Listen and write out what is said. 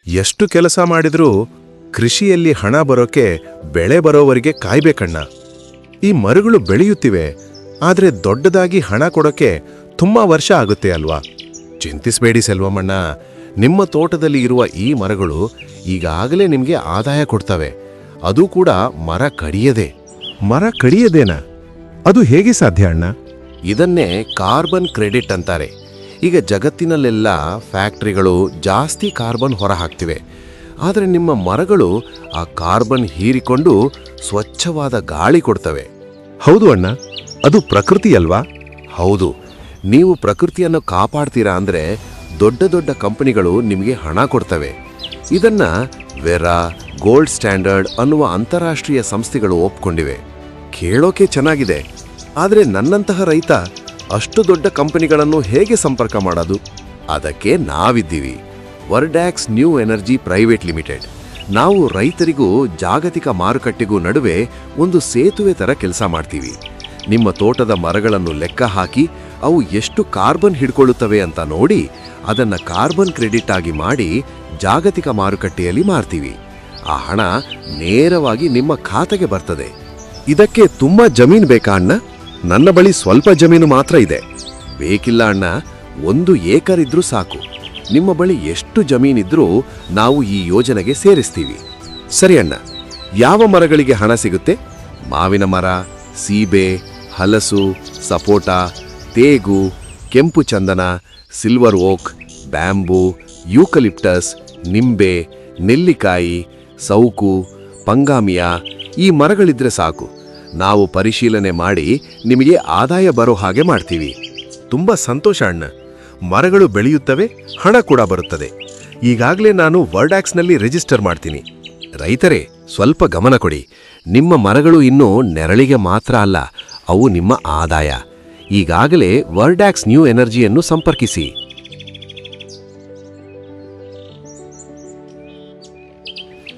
ಎಷ್ಟು ಕೆಲಸ ಮಾಡಿದ್ರೂ ಕೃಷಿಯಲ್ಲಿ ಹಣ ಬರೋಕೆ ಬೆಳೆ ಬರೋವರೆಗೆ ಕಾಯ್ಬೇಕಣ್ಣ. ಈ ಮರಗಳು ಬೆಳೆಯುತ್ತಿವೆ, ಆದ್ರೆ ದೊಡ್ಡದಾಗಿ ಹಣ ಕೊಡೋಕೆ ತುಂಬಾ ವರ್ಷ ಆಗುತ್ತೆ ಅಲ್ವಾ? ಚಿಂತಿಸಬೇಡಿ ಸೆಲ್ವಮಣ್ಣ, ನಿಮ್ಮ ತೋಟದಲ್ಲಿ ಇರುವ ಈ ಮರಗಳು ಈಗಾಗಲೇ ನಿಮಗೆ ಆದಾಯ ಕೊಡ್ತವೆ. ಅದು ಕೂಡ ಮರ ಕಡಿಯದೆ. ಮರ ಕಡಿಯದೇನಾ? ಅದು ಹೇಗೆ ಸಾಧ್ಯ ಅಣ್ಣ? ಇದನ್ನೇ ಕಾರ್ಬನ್ ಕ್ರೆಡಿಟ್ ಅಂತಾರೆ. ಈಗ ಜಗತ್ತಿನಲ್ಲೆಲ್ಲ ಫ್ಯಾಕ್ಟರಿಗಳು ಜಾಸ್ತಿ ಕಾರ್ಬನ್ ಹೊರಹಾಕ್ತಿವೆ. ಆದರೆ ನಿಮ್ಮ ಮರಗಳು ಆ ಕಾರ್ಬನ್ ಹೀರಿಕೊಂಡು ಸ್ವಚ್ಛವಾದ ಗಾಳಿ ಕೊಡ್ತವೆ. ಹೌದು ಅಣ್ಣ, ಅದು ಪ್ರಕೃತಿ ಅಲ್ವಾ? ಹೌದು. ನೀವು ಪ್ರಕೃತಿಯನ್ನು ಕಾಪಾಡ್ತೀರಾ ಅಂದ್ರೆ ದೊಡ್ಡ ದೊಡ್ಡ ಕಂಪನಿಗಳು ನಿಮಗೆ ಹಣ ಕೊಡ್ತವೆ. ಇದನ್ನ ವೆರಾ, ಗೋಲ್ಡ್ ಸ್ಟ್ಯಾಂಡರ್ಡ್ ಅನ್ನುವ ಅಂತಾರಾಷ್ಟ್ರೀಯ ಸಂಸ್ಥೆಗಳು ಒಪ್ಕೊಂಡಿವೆ. ಕೇಳೋಕೆ ಚೆನ್ನಾಗಿದೆ, ಆದರೆ ನನ್ನಂತಹ ರೈತ ಅಷ್ಟು ದೊಡ್ಡ ಕಂಪನಿಗಳನ್ನು ಹೇಗೆ ಸಂಪರ್ಕ ಮಾಡೋದು? ಅದಕ್ಕೆ ನಾವಿದ್ದೀವಿ, ವರ್ಡ್ಯಾಕ್ಸ್ ನ್ಯೂ ಎನರ್ಜಿ ಪ್ರೈವೇಟ್ ಲಿಮಿಟೆಡ್. ನಾವು ರೈತರಿಗೂ ಜಾಗತಿಕ ಮಾರುಕಟ್ಟೆಗೂ ನಡುವೆ ಒಂದು ಸೇತುವೆ ಥರ ಕೆಲಸ ಮಾಡ್ತೀವಿ. ನಿಮ್ಮ ತೋಟದ ಮರಗಳನ್ನು ಲೆಕ್ಕ ಹಾಕಿ ಅವು ಎಷ್ಟು ಕಾರ್ಬನ್ ಹಿಡ್ಕೊಳ್ಳುತ್ತವೆ ಅಂತ ನೋಡಿ ಅದನ್ನ ಕಾರ್ಬನ್ ಕ್ರೆಡಿಟ್ ಆಗಿ ಮಾಡಿ ಜಾಗತಿಕ ಮಾರುಕಟ್ಟೆಯಲ್ಲಿ ಮಾರ್ತೀವಿ. ಆ ಹಣ ನೇರವಾಗಿ ನಿಮ್ಮ ಖಾತೆಗೆ ಬರ್ತದೆ. ಇದಕ್ಕೆ ತುಂಬಾ ಜಮೀನು ಬೇಕಾ ಅಣ್ಣ? ನನ್ನ ಬಳಿ ಸ್ವಲ್ಪ ಜಮೀನು ಮಾತ್ರ ಇದೆ. ಬೇಕಿಲ್ಲ ಅಣ್ಣ, 1 ಏಕರ್ ಇದ್ರೂ ಸಾಕು. ನಿಮ್ಮ ಬಳಿ ಎಷ್ಟು ಜಮೀನಿದ್ರೂ ನಾವು ಈ ಯೋಜನೆಗೆ ಸೇರಿಸ್ತೀವಿ. ಸರಿ ಅಣ್ಣ, ಯಾವ ಮರಗಳಿಗೆ ಹಣ ಸಿಗುತ್ತೆ? ಮಾವಿನ ಮರ, ಸೀಬೆ, ಹಲಸು, ಸಪೋಟ, ತೇಗು, ಕೆಂಪು ಚಂದನ, ಸಿಲ್ವರ್ ಓಕ್, ಬ್ಯಾಂಬೂ, ಯೂಕಲಿಪ್ಟಸ್, ನಿಂಬೆ, ನೆಲ್ಲಿಕಾಯಿ, ಸೌಕು, ಪಂಗಾಮಿಯಾ ಈ ಮರಗಳಿದ್ರೆ ಸಾಕು. ನಾವು ಪರಿಶೀಲನೆ ಮಾಡಿ ನಿಮಗೆ ಆದಾಯ ಬರೋ ಹಾಗೆ ಮಾಡ್ತೀವಿ. ತುಂಬಾ ಸಂತೋಷ ಅಣ್ಣ. ಮರಗಳು ಬೆಳೆಯುತ್ತವೆ, ಹಣ ಕೂಡ ಬರುತ್ತದೆ. ಈಗಾಗಲೇ ನಾನು ವರ್ಡ್ಯಾಕ್ಸ್ನಲ್ಲಿ ರಿಜಿಸ್ಟರ್ ಮಾಡ್ತೀನಿ. ರೈತರೇ, ಸ್ವಲ್ಪ ಗಮನ ಕೊಡಿ. ನಿಮ್ಮ ಮರಗಳು ಇನ್ನೂ ನೆರಳಿಗೆ ಮಾತ್ರ ಅಲ್ಲ, ಅವು ನಿಮ್ಮ ಆದಾಯ. ಈಗಾಗಲೇ ವರ್ಡ್ಯಾಕ್ಸ್ ನ್ಯೂ ಎನರ್ಜಿಯನ್ನು ಸಂಪರ್ಕಿಸಿ.